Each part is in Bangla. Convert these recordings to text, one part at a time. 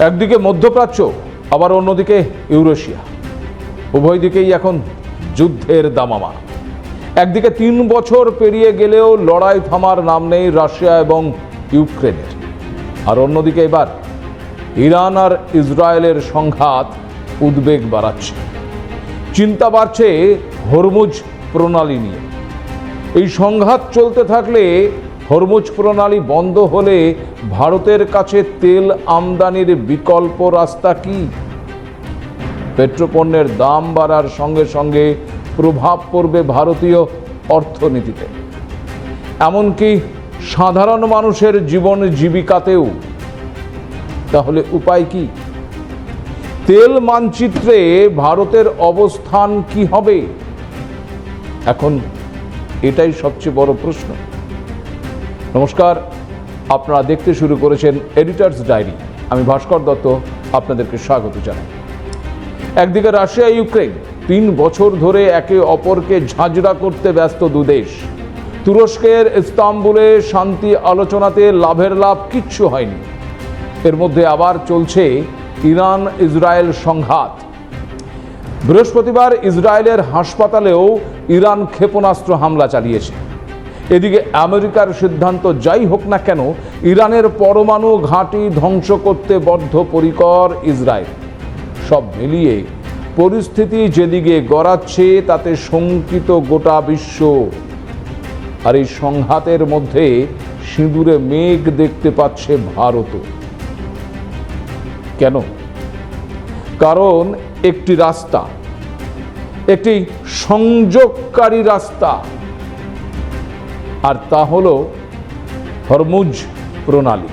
একদিকে মধ্যপ্রাচ্য, আবার অন্যদিকে ইউরেশিয়া। উভয় দিকেই এখন যুদ্ধের দামামা। একদিকে 3 বছর পেরিয়ে গেলেও লড়াই থামার নাম নেই রাশিয়া এবং ইউক্রেনের, আর অন্যদিকে এবার ইরান আর ইসরায়েলের সংঘাত উদ্বেগ বাড়াচ্ছে। চিন্তা বাড়ছে হরমুজ প্রণালী নিয়ে। এই সংঘাত চলতে থাকলে, হরমুজ প্রণালী বন্ধ হলে ভারতের কাছে তেল আমদানির বিকল্প রাস্তা কি? পেট্রোপণ্যের দাম বাড়ার সঙ্গে সঙ্গে প্রভাব পড়বে ভারতীয় অর্থনীতিতে, এমনকি সাধারণ মানুষের জীবন জীবিকাতেও। তাহলে উপায় কি? তেল মানচিত্রে ভারতের অবস্থান কি হবে? এখন এটাই সবচেয়ে বড় প্রশ্ন। নমস্কার, আপনারা দেখতে শুরু করেছেন এডিটরস ডায়েরি। আমি ভাস্কর দত্ত আপনাদেরকে স্বাগত জানাই। একদিকে রাশিয়া ইউক্রেন 3 বছর ধরে একে অপরকে ঝাঁঝরা করতে ব্যস্ত দুদেশ। তুরস্কের ইস্তাম্বুলে শান্তি আলোচনাতে লাভের লাভ কিচ্ছু হয়নি। এর মধ্যে আবার চলছে ইরান ইসরায়েল সংঘাত। বৃহস্পতিবার ইসরায়েলের হাসপাতালেও ইরান ক্ষেপণাস্ত্র হামলা চালিয়েছে। এদিকে আমেরিকার সিদ্ধান্ত যাই হোক না কেন, ইরানের পরমাণু ঘাঁটি ধ্বংস করতে বদ্ধপরিকর ইসরায়েল। সব মিলিয়ে পরিস্থিতি যেদিকে গড়াচ্ছে তাতে শঙ্কিত গোটা বিশ্ব। আর এই সংঘাতের মধ্যে সিঁদুরে মেঘ দেখতে পাচ্ছে ভারতও। কেন? কারণ একটি রাস্তা, একটি সংযোগকারী রাস্তা, আর তা হলো হরমুজ প্রণালী।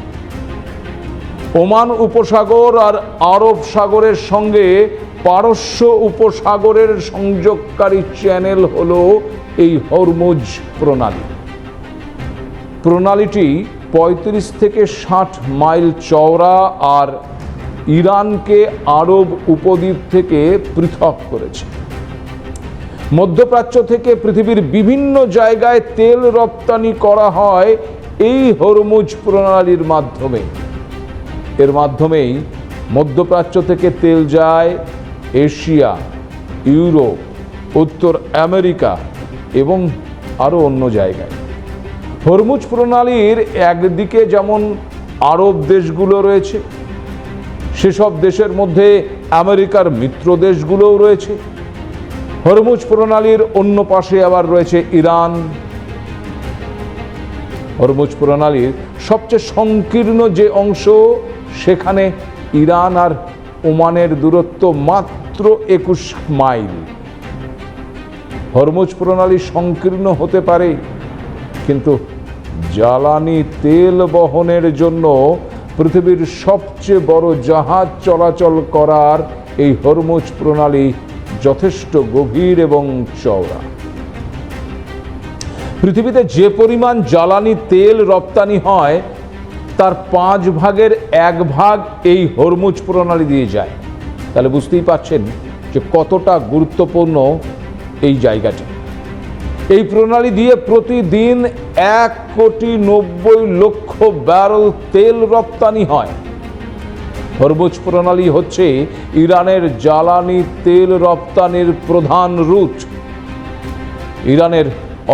ওমান উপসাগর আর আরব সাগরের সঙ্গে পারস্য উপসাগরের সংযোগকারী চ্যানেল হলো এই হরমুজ প্রণালী। প্রণালীটি 35 থেকে 60 মাইল চওড়া আর ইরানকে আরব উপদ্বীপ থেকে পৃথক করেছে। মধ্যপ্রাচ্য থেকে পৃথিবীর বিভিন্ন জায়গায় তেল রপ্তানি করা হয় এই হরমুজ প্রণালীর মাধ্যমে। এর মাধ্যমেই মধ্যপ্রাচ্য থেকে তেল যায় এশিয়া, ইউরোপ, উত্তর আমেরিকা এবং আরও অন্য জায়গায়। হরমুজ প্রণালীর একদিকে যেমন আরব দেশগুলো রয়েছে, সেসব দেশের মধ্যে আমেরিকার মিত্র দেশগুলোও রয়েছে। হরমুজ প্রণালীর অন্য পাশে আবার রয়েছে ইরান। হরমুজ প্রণালীর সবচেয়ে সংকীর্ণ যে অংশ, সেখানে ইরান আর ওমানের দূরত্ব মাত্র 21 মাইল। হরমুজ প্রণালী সংকীর্ণ হতে পারে, কিন্তু জ্বালানি তেল বহনের জন্য পৃথিবীর সবচেয়ে বড় জাহাজ চলাচল করার এই হরমুজ প্রণালী যথেষ্ট গভীর এবং চওড়া। পৃথিবীতে যে পরিমাণ জ্বালানি তেল রপ্তানি হয় তার 5 ভাগের 1 ভাগ এই হরমুজ প্রণালী দিয়ে যায়। তাহলে বুঝতেই পারছেন যে কতটা গুরুত্বপূর্ণ এই জায়গাটি। এই প্রণালী দিয়ে প্রতিদিন 1,90,00,000 ব্যারেল তেল রপ্তানি হয়। হরমুজ প্রণালী হচ্ছে ইরানের জ্বালানি তেল রপ্তানির প্রধান রুট। ইরানের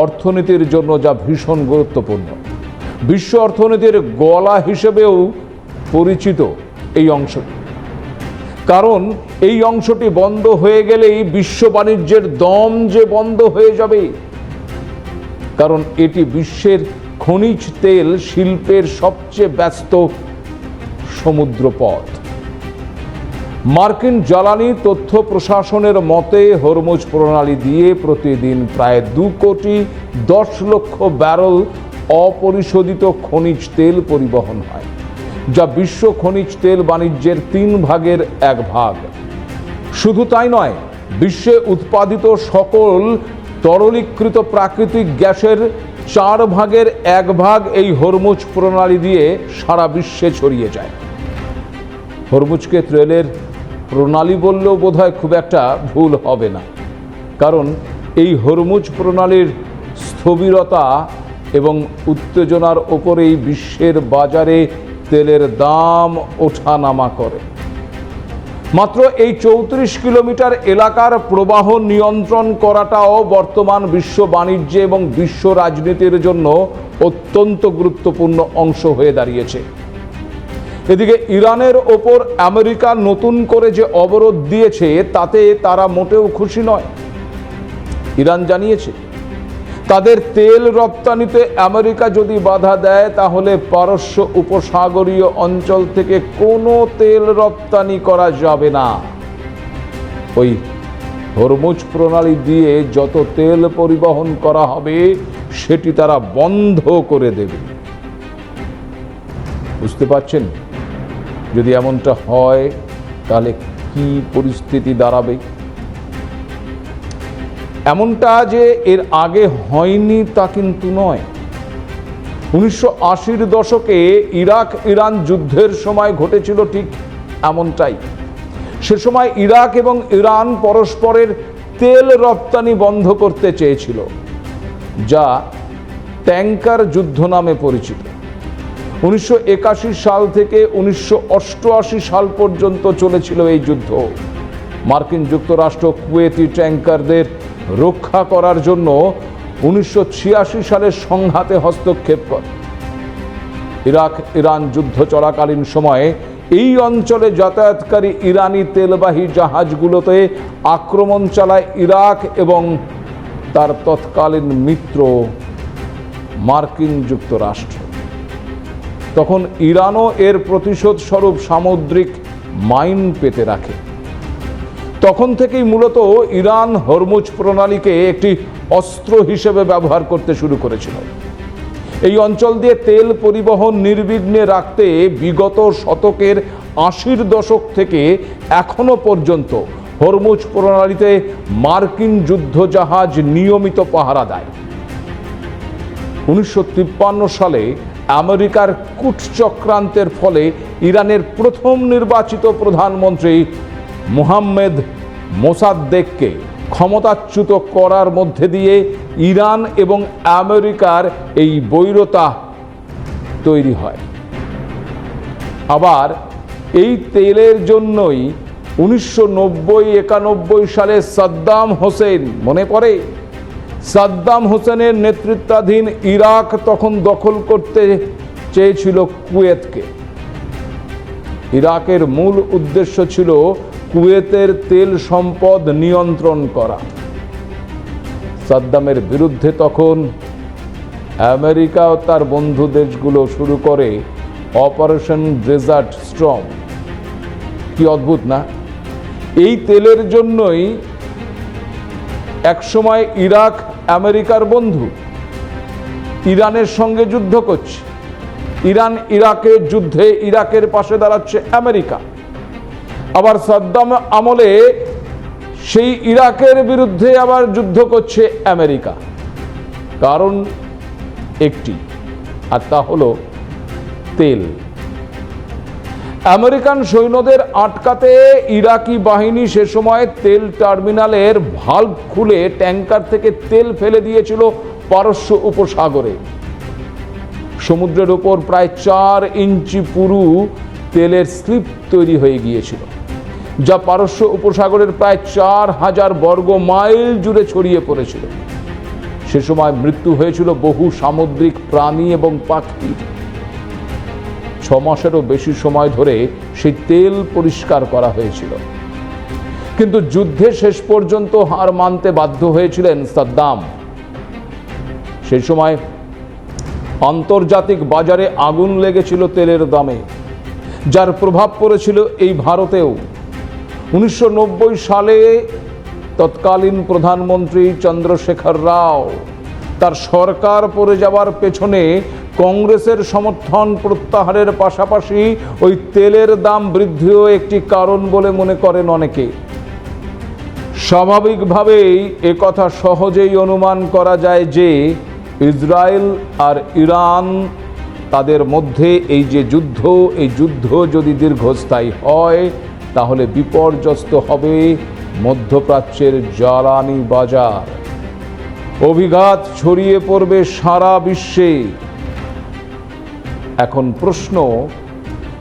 অর্থনীতির জন্য যা ভীষণ গুরুত্বপূর্ণ। বিশ্ব অর্থনীতির গলা হিসেবেও পরিচিত এই অংশটি। কারণ এই অংশটি বন্ধ হয়ে গেলেই বিশ্ব বাণিজ্যের দম যে বন্ধ হয়ে যাবে। কারণ এটি বিশ্বের খনিজ তেল শিল্পের সবচেয়ে ব্যস্ত সমুদ্রপথ। মার্কিন জ্বালানি তথ্য প্রশাসনের মতে হরমুজ প্রণালী দিয়ে প্রতিদিন প্রায় 2,10,00,000 ব্যারেল অপরিশোধিত খনিজ তেল পরিবহন হয়, যা বিশ্ব খনিজ তেল বাণিজ্যের 3 ভাগের 1 ভাগ। শুধু তাই নয়, বিশ্বে উৎপাদিত সকল তরলীকৃত প্রাকৃতিক গ্যাসের 4 ভাগের 1 ভাগ এই হরমুজ প্রণালী দিয়ে সারা বিশ্বে ছড়িয়ে যায়। হরমুজকে তেলের প্রণালী বললেও বোধহয় খুব একটা ভুল হবে না, কারণ এই হরমুজ প্রণালীর স্থবিরতা এবং উত্তেজনার ওপরেই বিশ্বের বাজারে তেলের দাম ওঠানামা করে। মাত্র এই 34 কিলোমিটার এলাকার প্রবাহ নিয়ন্ত্রণ করাটাও বর্তমান বিশ্ব বাণিজ্য এবং বিশ্ব রাজনীতির জন্য অত্যন্ত গুরুত্বপূর্ণ অংশ হয়ে দাঁড়িয়েছে। এদিকে ইরানের ওপর আমেরিকা নতুন করে যে অবরোধ দিয়েছে তাতে তারা মোটেও খুশি নয়। ইরান জানিয়েছে তাদের তেল রপ্তানিতে আমেরিকা যদি বাধা দেয় তাহলে পারস্য উপসাগরীয় অঞ্চল থেকে কোনো তেল রপ্তানি করা যাবে না। ওই হরমুজ প্রণালী দিয়ে যত তেল পরিবহন করা হবে সেটি তারা বন্ধ করে দেবে। বুঝতে পারছেন যদি এমনটা হয় তাহলে কি পরিস্থিতি দাঁড়াবে। এমনটা যে এর আগে হয়নি তা কিন্তু নয়। 1980-র দশকে ইরাক ইরান যুদ্ধের সময় ঘটেছিল ঠিক এমনটাই। সে সময় ইরাক এবং ইরান পরস্পরের তেল রপ্তানি বন্ধ করতে চেয়েছিল, যা ট্যাঙ্কার যুদ্ধ নামে পরিচিত। 1981 সাল থেকে 1988 সাল পর্যন্ত চলেছিল এই যুদ্ধ। মার্কিন যুক্তরাষ্ট্র কুয়েতি ট্যাঙ্কারদের রক্ষা করার জন্য 1986 সালের সংঘাতে হস্তক্ষেপ করে। ইরাক ইরান যুদ্ধ চলাকালীন সময়ে এই অঞ্চলে যাতায়াতকারী ইরানি তেলবাহী জাহাজগুলোতে আক্রমণ চালায় ইরাক এবং তার তৎকালীন মিত্র মার্কিন যুক্তরাষ্ট্র। তখন ইরানও এর প্রতিশোধ স্বরূপ সামুদ্রিক মাইন পেতে রাখে। তখন থেকেই মূলত ইরান হরমুজ প্রণালীকে একটি অস্ত্র হিসেবে ব্যবহার করতে শুরু করেছিল। এই অঞ্চল দিয়ে তেল পরিবহন নির্বিঘ্নে রাখতে বিগত শতকের 80-র দশক থেকে এখনো পর্যন্ত হরমুজ প্রণালীতে মার্কিন যুদ্ধজাহাজ নিয়মিত পাহারা দেয়। 1953 সালে আমেরিকার কূটচক্রান্তের ফলে ইরানের প্রথম নির্বাচিত প্রধানমন্ত্রী মোহাম্মদ মোসাদ্দেককে ক্ষমতাচ্যুত করার মধ্যে দিয়ে ইরান এবং আমেরিকার এই বৈরতা তৈরি হয়। আবার এই তেলের জন্যই 1990-91 সালে সাদ্দাম হোসেন, মনে পড়ে, সাদ্দাম হোসেনের নেতৃত্বাধীন ইরাক তখন দখল করতে চেয়েছিল কুয়েতকে। ইরাকের মূল উদ্দেশ্য ছিল কুয়েতের তেল সম্পদ নিয়ন্ত্রণ করা। সাদ্দামের বিরুদ্ধে তখন আমেরিকা ও তার বন্ধু দেশগুলো শুরু করে অপারেশন ডেজার্ট স্টর্ম। কি অদ্ভুত না? এই তেলের জন্যই একসময় ইরাক আমেরিকার বন্ধু, ইরানের সঙ্গে যুদ্ধ করছে। ইরান ইরাকের যুদ্ধে ইরাকের পাশে দাঁড়াচ্ছে আমেরিকা। আবার সাদ্দাম আমলে সেই ইরাকের বিরুদ্ধে আবার যুদ্ধ করছে আমেরিকা। কারণ একটি, আর তা হলো তেল। আমেরিকান সৈন্যদের আটকাতে ইরাকি বাহিনী সে সময় তেল টার্মিনালের ভালভ খুলে ট্যাঙ্কার থেকে তেল ফেলে দিয়েছিল পারস্য উপসাগরে। সমুদ্রের উপর প্রায় 4 ইঞ্চি পুরু তেলের স্লিপ তৈরি হয়ে গিয়েছিল, যা পারস্য উপসাগরের প্রায় 4000 বর্গ মাইল জুড়ে ছড়িয়ে পড়েছিল। সে সময় মৃত্যু হয়েছিল বহু সামুদ্রিক প্রাণী এবং পাখির। 6 মাসেরও বেশি সময় ধরে সেই তেল পরিষ্কার করা হয়েছিল। কিন্তু যুদ্ধে শেষ পর্যন্ত হার মানতে বাধ্য হয়েছিলেন সাদ্দাম। সেই সময় আন্তর্জাতিক বাজারে আগুন লেগেছিল তেলের দামে, যার প্রভাব পড়েছিল এই ভারতেও। 1990 সালে তৎকালীন প্রধানমন্ত্রী চন্দ্রশেখর রাও তার সরকার পড়ে যাওয়ার পেছনে কংগ্রেসের সমর্থন প্রত্যাহারের পাশাপাশি ওই তেলের দাম বৃদ্ধিও একটি কারণ বলে মনে করেন অনেকে। স্বাভাবিকভাবেই একথা সহজেই অনুমান করা যায় যে ইসরায়েল আর ইরান তাদের মধ্যে এই যে যুদ্ধ, এই যুদ্ধ যদি দীর্ঘস্থায়ী হয় তাহলে বিপর্যস্ত হবে মধ্যপ্রাচ্যের জ্বালানি বাজার। অভিঘাত ছড়িয়ে পড়বে সারা বিশ্বে। এখন প্রশ্ন,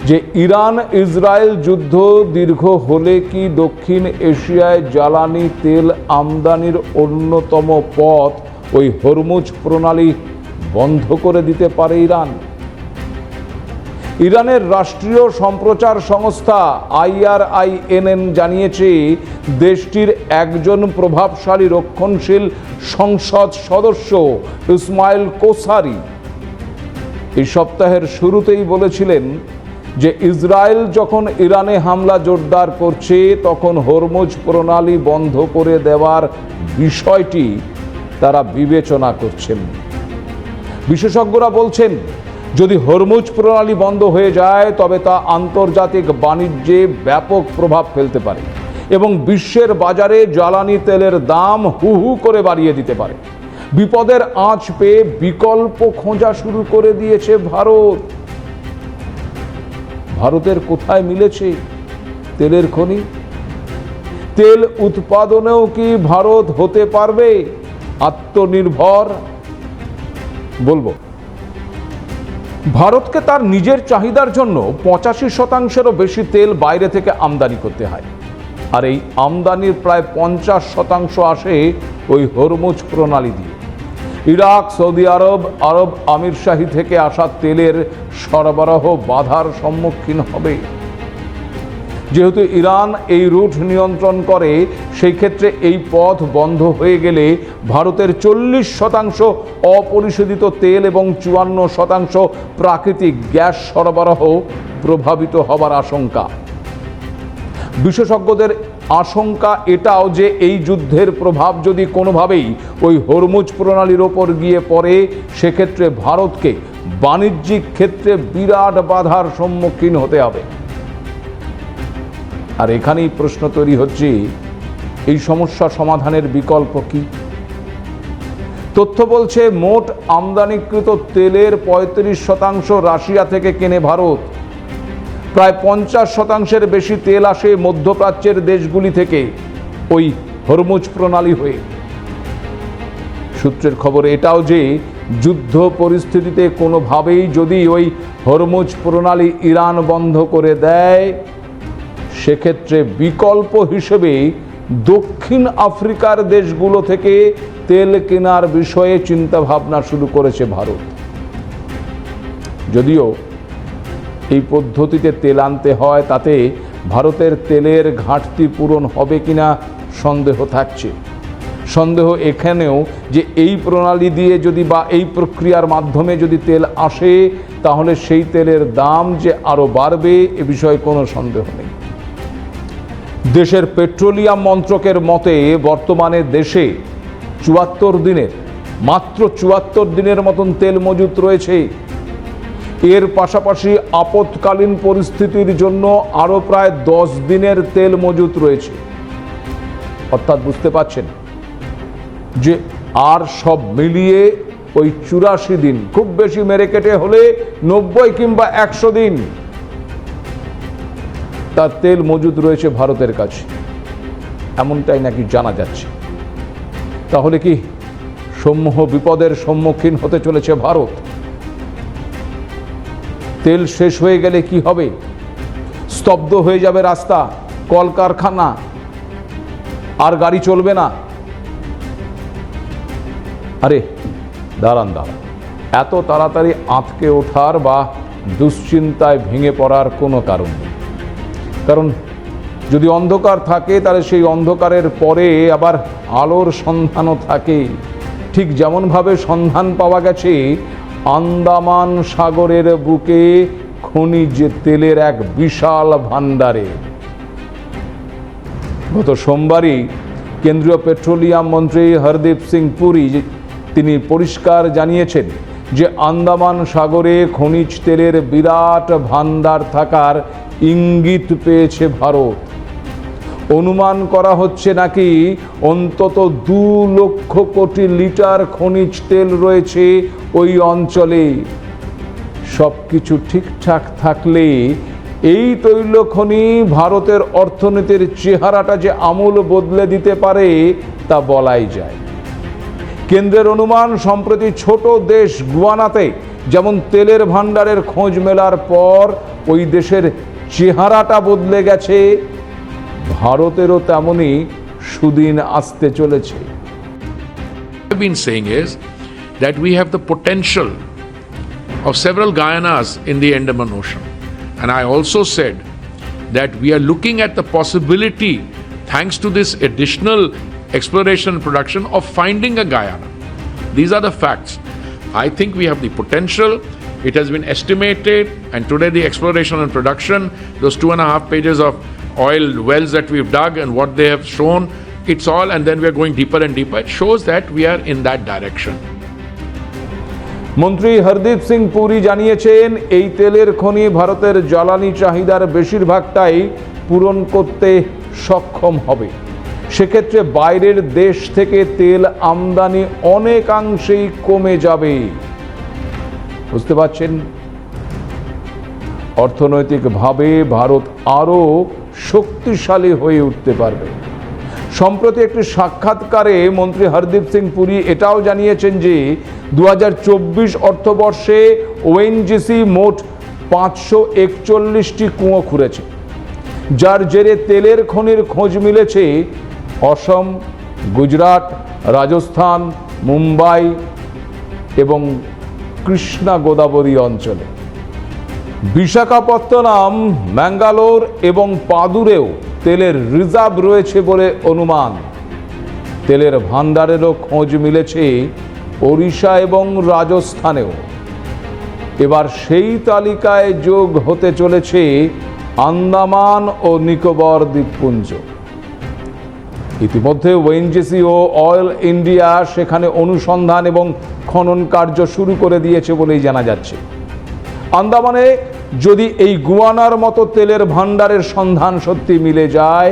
যে ইরান ইসরায়েল যুদ্ধ দীর্ঘ হলে কি দক্ষিণ এশিয়ায় জ্বালানি তেল আমদানির অন্যতম পথ ওই হরমুজ প্রণালী বন্ধ করে দিতে পারে ইরান? ইরানের রাষ্ট্রীয় সম্প্রচার সংস্থা IRINN জানিয়েছে, দেশটির একজন প্রভাবশালী রক্ষণশীল সংসদ সদস্য ইসমাইল কোসারি এই সপ্তাহের শুরুতেই বলেছিলেন যে ইসরায়েল যখন ইরানে হামলা জোরদার করছে তখন হরমুজ প্রণালী বন্ধ করে দেওয়ার বিষয়টি তারা বিবেচনা করছেন। বিশেষজ্ঞরা বলছেন, যদি হরমুজ প্রণালী বন্ধ হয়ে যায় তবে তা আন্তর্জাতিক বাণিজ্যে ব্যাপক প্রভাব ফেলতে পারে এবং বিশ্বের বাজারে জ্বালানি তেলের দাম হু হু করে বাড়িয়ে দিতে পারে। বিপদের আঁচ পেয়ে বিকল্প খোঁজা শুরু করে দিয়েছে ভারত। ভারতের কোথায় মিলেছে তেলের খনি? তেল উৎপাদনেও কি ভারত হতে পারবে আত্মনির্ভর? বলবো, ভারতকে তার নিজের চাহিদার জন্য 85%-এরও বেশি তেল বাইরে থেকে আমদানি করতে হয়, আর এই আমদানির প্রায় 50% আসে ওই হরমুজ প্রণালী দিয়ে। ইরাক, সৌদি আরব, আরব আমিরশাহী থেকে আসা তেলের সরবরাহ বাধার সম্মুখীন হবে। যেহেতু ইরান এই রুট নিয়ন্ত্রণ করে, সেই ক্ষেত্রে এই পথ বন্ধ হয়ে গেলে ভারতের 40% অপরিশোধিত তেল এবং 54% প্রাকৃতিক গ্যাস সরবরাহ প্রভাবিত হবার আশঙ্কা। বিশেষজ্ঞদের আশঙ্কা এটাও যে এই যুদ্ধের প্রভাব যদি কোনোভাবেই ওই হরমুজ প্রণালীর ওপর গিয়ে পড়ে, সেক্ষেত্রে ভারতকে বাণিজ্যিক ক্ষেত্রে বিরাট বাধার সম্মুখীন হতে হবে। আর এখানেই প্রশ্ন তৈরি হচ্ছে, এই সমস্যা সমাধানের বিকল্প কি? তথ্য বলছে, মোট আমদানিকৃত তেলের 35% রাশিয়া থেকে কেনে ভারত। প্রায় 50%-এর বেশি তেল আসে মধ্যপ্রাচ্যের দেশগুলি থেকে ওই হরমুজ প্রণালী হয়ে। সূত্রের খবর এটাও যে যুদ্ধ পরিস্থিতিতে কোনোভাবেই যদি ওই হরমুজ প্রণালী ইরান বন্ধ করে দেয়, সেক্ষেত্রে বিকল্প হিসেবে দক্ষিণ আফ্রিকার দেশগুলো থেকে তেল কেনার বিষয়ে চিন্তাভাবনা শুরু করেছে ভারত। যদিও এই পদ্ধতিতে তেল আনতে হয়, তাতে ভারতের তেলের ঘাটতি পূরণ হবে কিনা সন্দেহ থাকছে। সন্দেহ এখানেও যে এই প্রণালী দিয়ে যদি বা এই প্রক্রিয়ার মাধ্যমে যদি তেল আসে, তাহলে সেই তেলের দাম যে আরও বাড়বে এ বিষয়ে কোনো সন্দেহ নেই। দেশের পেট্রোলিয়াম মন্ত্রকের মতে বর্তমানে দেশে মাত্র 74 দিনের মতন তেল মজুত রয়েছে। এর পাশাপাশি আপৎকালীন পরিস্থিতির জন্য আরও প্রায় 10 দিনের তেল মজুত রয়েছে। অর্থাৎ বুঝতে পারছেন যে আর সব মিলিয়ে ওই 84 দিন, খুব বেশি মেরে কেটে হলে 90 কিংবা 100 দিন তার তেল মজুদ রয়েছে ভারতের কাছে, এমনটাই নাকি জানা যাচ্ছে। তাহলে কি সমূহ বিপদের সম্মুখীন হতে চলেছে ভারত? তেল শেষ হয়ে গেলে কি হবে? স্তব্ধ হয়ে যাবে রাস্তা, কলকারখানা, আর গাড়ি চলবে না। আরে দাঁড়ান, এত তাড়াতাড়ি আঁতকে ওঠার বা দুশ্চিন্তায় ভেঙে পড়ার কোনো কারণ নেই। কারণ যদি অন্ধকার থাকে, তাহলে সেই অন্ধকারের পরে আবার আলোর সন্ধানও থাকে। ঠিক যেমনভাবে সন্ধান পাওয়া গেছে আন্দামান সাগরের বুকে খনিজ তেলের এক বিশাল ভাণ্ডারে। গত সোমবারই কেন্দ্রীয় পেট্রোলিয়াম মন্ত্রী হরদীপ সিং পুরী তিনি পরিষ্কার জানিয়েছেন যে আন্দামান সাগরে খনিজ তেলের বিরাট ভাণ্ডার থাকার ইঙ্গিত পেয়েছে ভারত। অনুমান করা হচ্ছে নাকি অন্তত 2 লক্ষ কোটি লিটার খনিজ তেল রয়েছে ওই অঞ্চলে। সবকিছু ঠিকঠাক থাকলে এই তৈল খনি ভারতের অর্থনীতির চেহারাটা যে আমূল বদলে দিতে পারে তা বলাই যায়। কেন্দ্রের অনুমান, সম্প্রতি ছোট দেশ গুয়ানাতে যেমন তেলের ভাণ্ডারের খোঁজ মেলার পর ওই দেশের চেহারাটা বদলে গেছে, ভারতেরও তেমনই সুদিন আসতে চলেছে। I've been saying is that we have the potential of several Guyanas in the Andaman Ocean. And I also said that we are looking at the possibility, thanks to this additional exploration and production, of finding a Guyana. These are the facts. I think we have the potential. It has been estimated, and today the exploration and production, those 2.5 pages of oil wells that we've dug and what they have shown, it's all, and then we are going deeper and deeper. It shows that we are in that direction. মন্ত্রী হরদীপ সিং পুরী জানিয়েছেন, এই তেলের খনি ভারতের জ্বালানি চাহিদার বেশিরভাগটাই পূরণ করতে সক্ষম হবে। সেক্ষেত্রে বাইরের দেশ থেকে তেল আমদানি অনেকাংশেই কমে যাবে। বুঝতে পারছেন, অর্থনৈতিকভাবে ভারত আরও শক্তিশালী হয়ে উঠতে পারবে। সম্প্রতি একটি সাক্ষাৎকারে মন্ত্রী হরদীপ সিং পুরী এটাও জানিয়েছেন যে 2024 অর্থবর্ষে ওএনজিসি মোট 541টি কুয়ো খুঁড়েছে, যার জেরে তেলের খনির খোঁজ মিলেছে অসম, গুজরাট, রাজস্থান, মুম্বাই এবং কৃষ্ণা গোদাবরী অঞ্চলে। বিশাখাপত্তনম, ম্যাঙ্গালোর এবং পাদুরেও তেলের রিজার্ভ রয়েছে বলে অনুমান। তেলের ভান্ডারেরও খোঁজ মিলেছে ওড়িশা এবং রাজস্থানেও। এবার সেই তালিকায় যোগ হতে চলেছে আন্দামান ও নিকোবর দ্বীপপুঞ্জ। ইতিমধ্যে ওএনজিসি ও অয়েল ইন্ডিয়া সেখানে অনুসন্ধান এবং খনন কার্য শুরু করে দিয়েছে বলেই জানা যাচ্ছে। আন্দামানে যদি এই গুয়ানার মতো তেলের ভান্ডারের সন্ধান সত্যি মিলে যায়,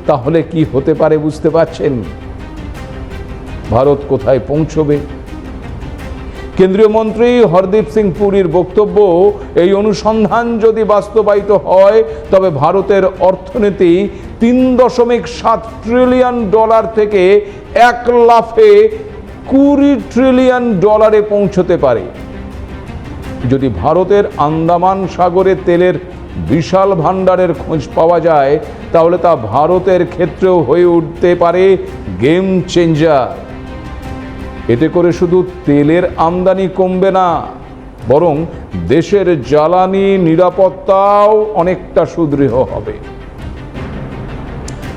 তাহলে কি হতে পারে বুঝতে পারছেন? ভারত কোথায় পৌঁছবে? কেন্দ্রীয় মন্ত্রী হরদীপ সিং পুরীর বক্তব্য, এই অনুসন্ধান যদি বাস্তবায়িত হয় তবে ভারতের অর্থনীতি $3.7 ট্রিলিয়ন থেকে 1 লাফে $20 ট্রিলিয়ন পৌঁছতে পারে। যদি ভারতের আন্দামান সাগরে তেলের বিশাল ভান্ডারের খোঁজ পাওয়া যায়, তাহলে তা ভারতের ক্ষেত্রেও হয়ে উঠতে পারে গেম চেঞ্জার। এতে করে শুধু তেলের আমদানি কমবে না, বরং দেশের জ্বালানি নিরাপত্তাও অনেকটা সুদৃঢ় হবে।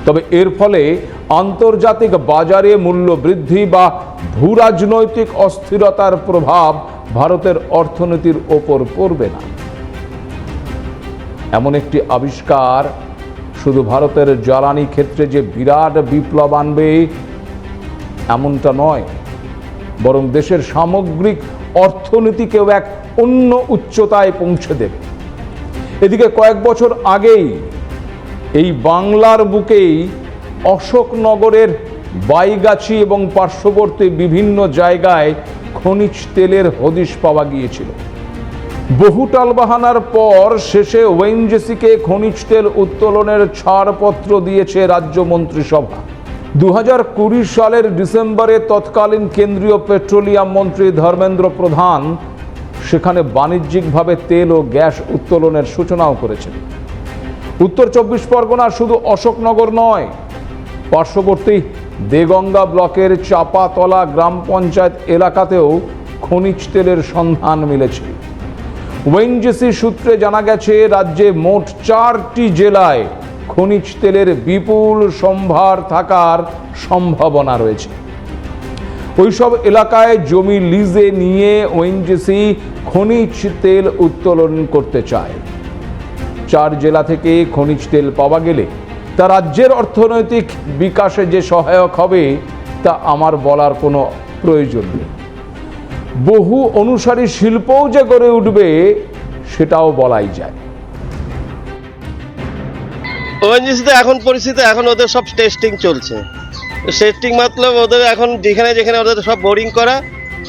তবে এর ফলে আন্তর্জাতিক বাজারে মূল্য বৃদ্ধি বা ভূরাজনৈতিক অস্থিরতার প্রভাব ভারতের অর্থনীতির ওপর পড়বে না। এমন একটি আবিষ্কার শুধু ভারতের জ্বালানি ক্ষেত্রে যে বিরাট বিপ্লব আনবে এমনটা নয়, বরং দেশের সামগ্রিক অর্থনীতিকেও এক অন্য উচ্চতায় পৌঁছে দেবে। এদিকে কয়েক বছর আগেই এই বাংলার বুকেই অশোকনগরের বাইগাছি এবং পার্শ্ববর্তী বিভিন্ন জায়গায় খনিজ তেলের হদিশ পাওয়া গিয়েছিল। বহু টালবাহানার পর শেষে ওএনজিসিকে খনিজ তেল উত্তোলনের ছাড়পত্র দিয়েছে রাজ্য মন্ত্রিসভা। 2020 সালের ডিসেম্বরে তৎকালীন কেন্দ্রীয় পেট্রোলিয়াম মন্ত্রী ধর্মেন্দ্র প্রধান সেখানে বাণিজ্যিকভাবে তেল ও গ্যাস উত্তোলনের সূচনাও করেছেন। উত্তর 24 পরগনা শুধু অশোকনগর নয়, পার্শ্ববর্তী দেগঙ্গা ব্লকের চাপাতলা গ্রাম পঞ্চায়েত এলাকাতেও খনিজ তেলের সন্ধান মিলেছে। ওএনজিসি সূত্রে জানা গেছে, রাজ্যে মোট 4টি জেলায় খনিজ তেলের বিপুল সম্ভার থাকার সম্ভাবনা রয়েছে। ওইসব এলাকায় জমি লিজে নিয়ে ওএনজিসি খনিজ তেল উত্তোলন করতে চায়। 4 জেলা থেকে খনিজ তেল পাওয়া গেলে তা রাজ্যের অর্থনৈতিক বিকাশে যে সহায়ক হবে তা আমার বলার কোনো প্রয়োজন নেই। বহু অনুসারী শিল্পও যে গড়ে উঠবে সেটাও বলাই যায়। ওএনজিসিতে এখন পরিস্থিতি, এখন ওদের সব টেস্টিং চলছে। টেস্টিং মতলব ওদের এখন যেখানে যেখানে ওদের সব বোরিং করা,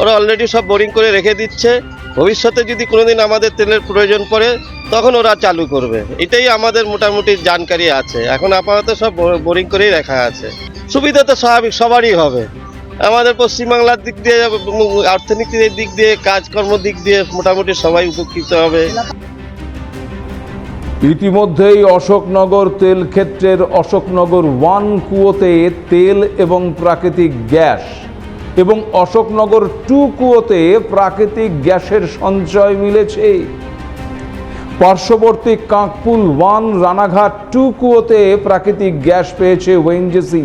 ওরা অলরেডি সব বোরিং করে রেখে দিচ্ছে। ভবিষ্যতে যদি কোনোদিন আমাদের তেলের প্রয়োজন পড়ে তখন ওরা চালু করবে, এটাই আমাদের মোটামুটি জানকারি আছে। এখন আপাতত সব বোরিং করেই রাখা আছে। সুবিধা তো স্বাভাবিক সবারই হবে, আমাদের পশ্চিমবাংলার দিক দিয়ে, অর্থনীতির দিক দিয়ে, কাজকর্ম দিক দিয়ে মোটামুটি সবাই উপকৃত হবে। ইতিমধ্যেই অশোকনগর তেল ক্ষেত্রের অশোকনগর 1 কুয়োতে তেল এবং প্রাকৃতিক গ্যাস এবং অশোকনগর 2 কুয়োতে প্রাকৃতিক গ্যাসের সঞ্চয় মিলেছে। পার্শ্ববর্তী কাঁকপুল 1, রানাঘাট 2 কুয়োতে প্রাকৃতিক গ্যাস পেয়েছে ওএনজিসি।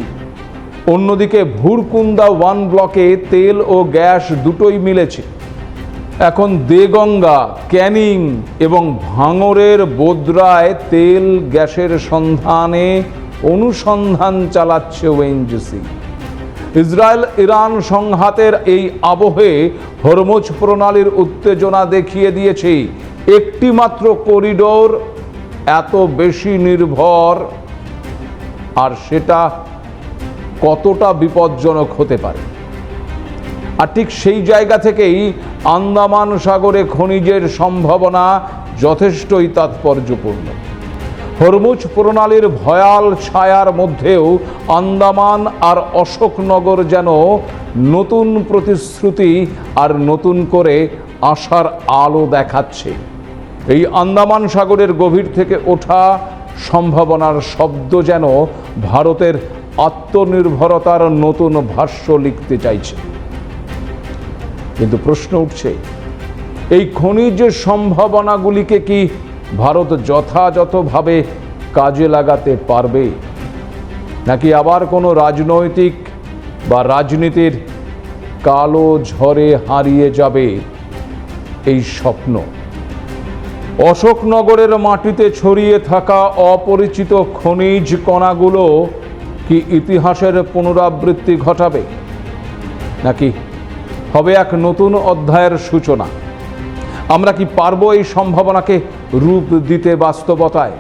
অন্যদিকে ভুরকুন্দা 1 ব্লকে তেল ও গ্যাস দুটোই মিলেছে। এখন দেগঙ্গা, ক্যানিং এবং ভাঙড়ের বোদরায় তেল গ্যাসের সন্ধানে অনুসন্ধান চালাচ্ছে ওএনজিসি। ইসরায়েল ইরান সংঘাতের এই আবহে হরমুজ প্রণালীর উত্তেজনা দেখিয়ে দিয়েছে একটি মাত্র করিডোর এত বেশি নির্ভর, আর সেটা কতটা বিপজ্জনক হতে পারে। আর ঠিক সেই জায়গা থেকেই আন্দামান সাগরে খনিজের সম্ভাবনা যথেষ্টই তাৎপর্যপূর্ণ। হরমুজ প্রণালীর ভয়াল ছায়ার মধ্যেও আন্দামান আর অশোকনগর যেন নতুন প্রতিশ্রুতি আর নতুন করে আশার আলো দেখাচ্ছে। এই আন্দামান সাগরের গভীর থেকে ওঠা সম্ভাবনার শব্দ যেন ভারতের আত্মনির্ভরতার নতুন ভাষ্য লিখতে চাইছে। কিন্তু প্রশ্ন উঠছে, এই খনিজ সম্ভাবনাগুলিকে কি ভারত যথাযথভাবে কাজে লাগাতে পারবে, নাকি আবার কোনো রাজনৈতিক বা রাজনীতির কালো ঝড়ে হারিয়ে যাবে এই স্বপ্ন? অশোকনগরের মাটিতে ছড়িয়ে থাকা অপরিচিত খনিজ কণাগুলো কি ইতিহাসের পুনরাবৃত্তি ঘটাবে, নাকি হবে এক নতুন অধ্যায়ের সূচনা? আমরা কি পারবো এই সম্ভাবনাকে রূপ দিতে বাস্তবতায়,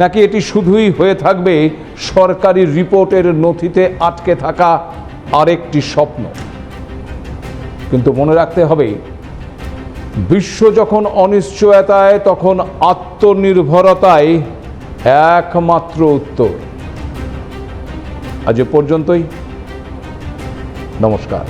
নাকি এটি শুধুই হয়ে থাকবে সরকারি রিপোর্টের নথিতে আটকে থাকা আরেকটি স্বপ্ন? কিন্তু মনে রাখতে হবে, বিশ্ব যখন অনিশ্চয়তায়, তখন আত্মনির্ভরতাই একমাত্র উত্তর। আজ এ পর্যন্তই। নমস্কার।